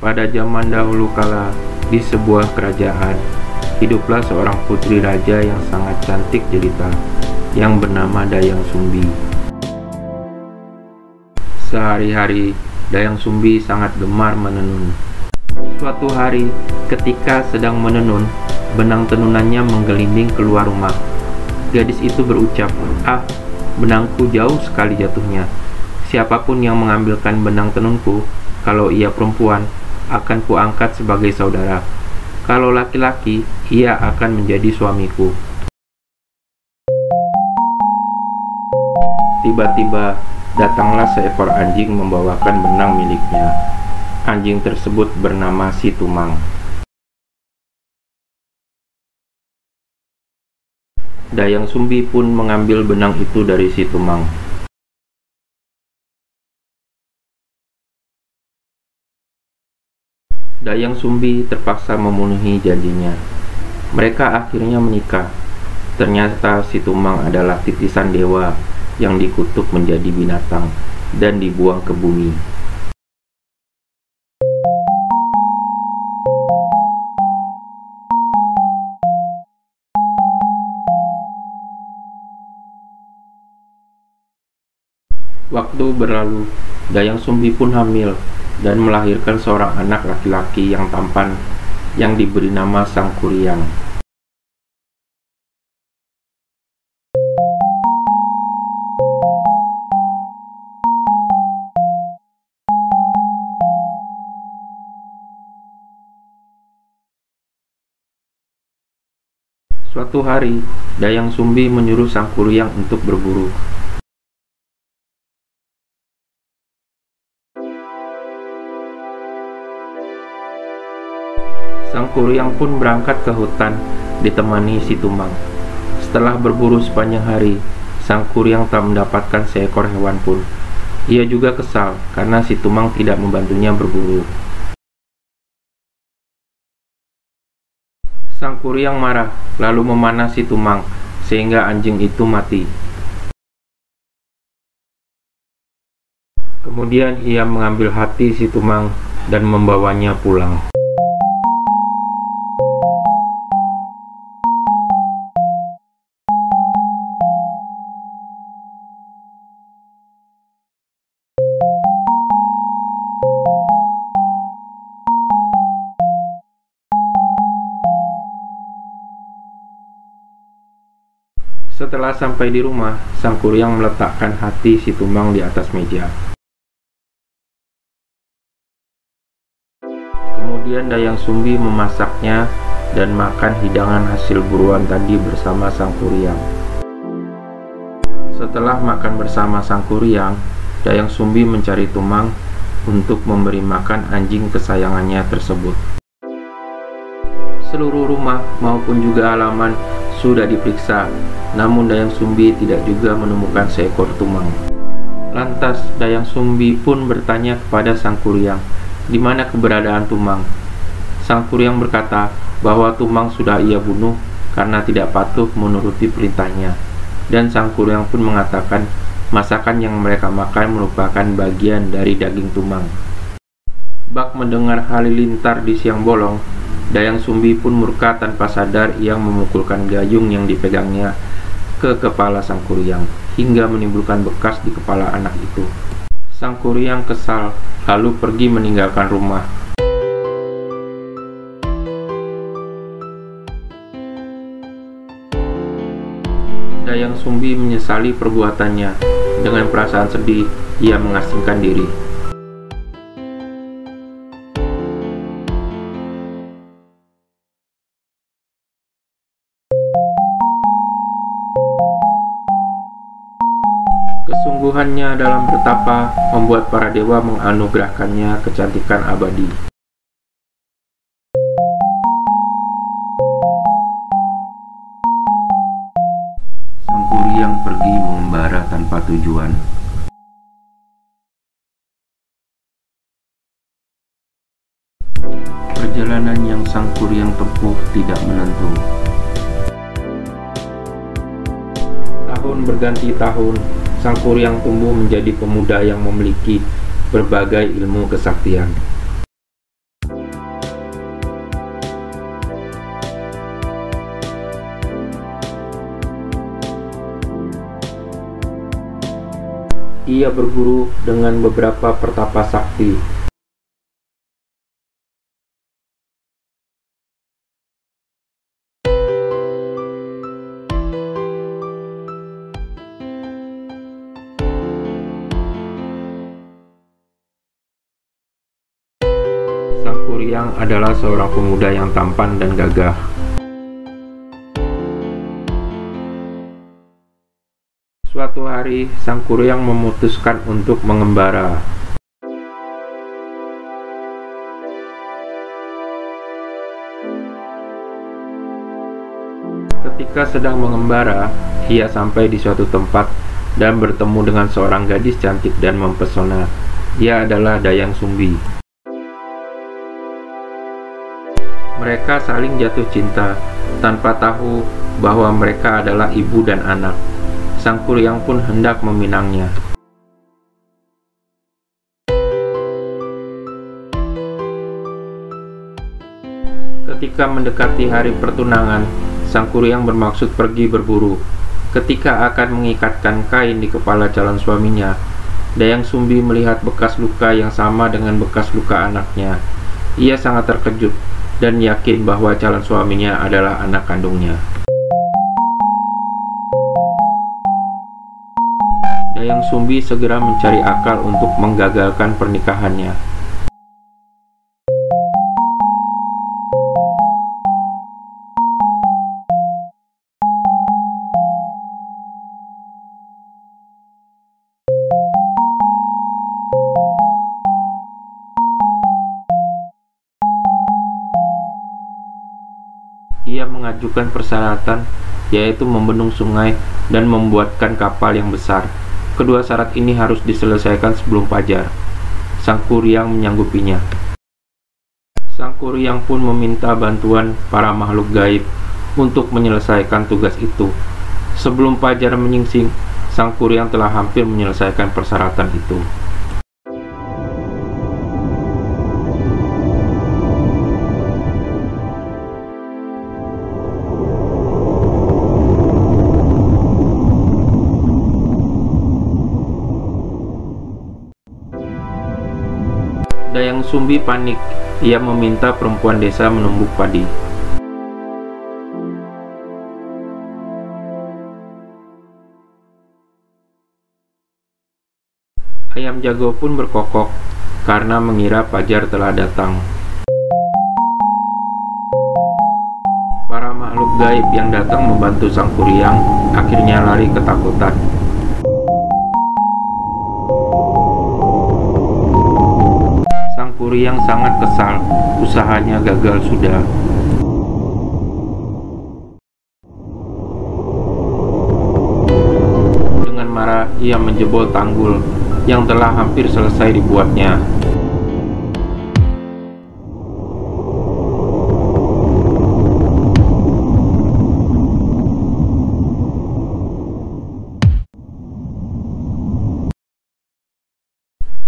Pada zaman dahulu kala, di sebuah kerajaan, hiduplah seorang putri raja yang sangat cantik jelita, yang bernama Dayang Sumbi. Sehari-hari, Dayang Sumbi sangat gemar menenun. Suatu hari, ketika sedang menenun, benang tenunannya menggelinding keluar rumah. Gadis itu berucap, "Ah, benangku jauh sekali jatuhnya. Siapapun yang mengambilkan benang tenunku, kalau ia perempuan, akan kuangkat sebagai saudara. Kalau laki-laki, ia akan menjadi suamiku." Tiba-tiba, datanglah seekor anjing membawakan benang miliknya. Anjing tersebut bernama Si Tumang. Dayang Sumbi pun mengambil benang itu dari Si Tumang. Dayang Sumbi terpaksa memenuhi janjinya. Mereka akhirnya menikah. Ternyata Si Tumang adalah titisan dewa yang dikutuk menjadi binatang dan dibuang ke bumi. Waktu berlalu, Dayang Sumbi pun hamil dan melahirkan seorang anak laki-laki yang tampan yang diberi nama Sangkuriang. Suatu hari, Dayang Sumbi menyuruh Sangkuriang untuk berburu. Sangkuriang pun berangkat ke hutan ditemani Si Tumang. Setelah berburu sepanjang hari, Sangkuriang tak mendapatkan seekor hewan pun. Ia juga kesal karena Si Tumang tidak membantunya berburu. Sangkuriang marah lalu memanah Si Tumang sehingga anjing itu mati. Kemudian ia mengambil hati Si Tumang dan membawanya pulang. Setelah sampai di rumah, Sangkuriang meletakkan hati Si Tumang di atas meja. Kemudian Dayang Sumbi memasaknya dan makan hidangan hasil buruan tadi bersama Sangkuriang. Setelah makan bersama Sangkuriang, Dayang Sumbi mencari Tumang untuk memberi makan anjing kesayangannya tersebut. Seluruh rumah maupun juga halaman sudah diperiksa, namun Dayang Sumbi tidak juga menemukan seekor Tumang. Lantas Dayang Sumbi pun bertanya kepada Sangkuriang, di mana keberadaan Tumang. Sangkuriang berkata bahwa Tumang sudah ia bunuh karena tidak patuh menuruti perintahnya. Dan Sangkuriang pun mengatakan masakan yang mereka makan merupakan bagian dari daging Tumang. Bak mendengar halilintar di siang bolong, Dayang Sumbi pun murka tanpa sadar. Ia memukulkan gayung yang dipegangnya ke kepala Sangkuriang hingga menimbulkan bekas di kepala anak itu. Sangkuriang kesal lalu pergi meninggalkan rumah. Dayang Sumbi menyesali perbuatannya. Dengan perasaan sedih, ia mengasingkan diri. Kesungguhannya dalam bertapa membuat para dewa menganugerahkannya kecantikan abadi. Sangkuriang pergi mengembara tanpa tujuan. Perjalanan yang Sangkuriang tempuh tidak menentu. Tahun berganti tahun, Sangkuriang tumbuh menjadi pemuda yang memiliki berbagai ilmu kesaktian. ia berguru dengan beberapa pertapa sakti. Sang Kuryang adalah seorang pemuda yang tampan dan gagah. Suatu hari, Sang Kuryang memutuskan untuk mengembara. Ketika sedang mengembara, ia sampai di suatu tempat dan bertemu dengan seorang gadis cantik dan mempesona. Ia adalah Dayang Sumbi. Mereka saling jatuh cinta tanpa tahu bahwa mereka adalah ibu dan anak. Sang Kuryang pun hendak meminangnya. Ketika mendekati hari pertunangan, Sang Kuryang bermaksud pergi berburu. Ketika akan mengikatkan kain di kepala calon suaminya, Dayang Sumbi melihat bekas luka yang sama dengan bekas luka anaknya. Ia sangat terkejut dan yakin bahwa calon suaminya adalah anak kandungnya. Dayang Sumbi segera mencari akal untuk menggagalkan pernikahannya. Ia mengajukan persyaratan, yaitu membendung sungai dan membuatkan kapal yang besar. Kedua syarat ini harus diselesaikan sebelum fajar. Sang Kuryang menyanggupinya. Sang Kuryang pun meminta bantuan para makhluk gaib untuk menyelesaikan tugas itu. Sebelum fajar menyingsing, Sang Kuryang telah hampir menyelesaikan persyaratan itu. Dayang Sumbi panik. Ia meminta perempuan desa menumbuk padi. Ayam jago pun berkokok karena mengira fajar telah datang. Para makhluk gaib yang datang membantu Sang Kuryang akhirnya lari ketakutan. Sang Kuryang sangat kesal, usahanya gagal sudah. Dengan marah, ia menjebol tanggul yang telah hampir selesai dibuatnya.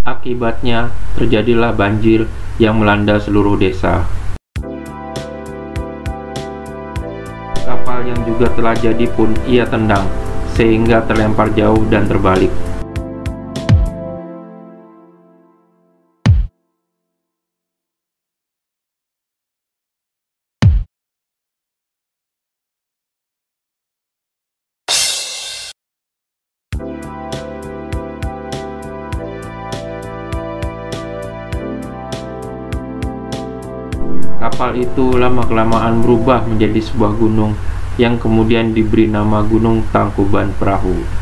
Akibatnya, terjadilah banjir yang melanda seluruh desa. Kapal yang juga telah jadi pun ia tendang, sehingga terlempar jauh dan terbalik. Kapal itu lama-kelamaan berubah menjadi sebuah gunung yang kemudian diberi nama Gunung Tangkuban Perahu.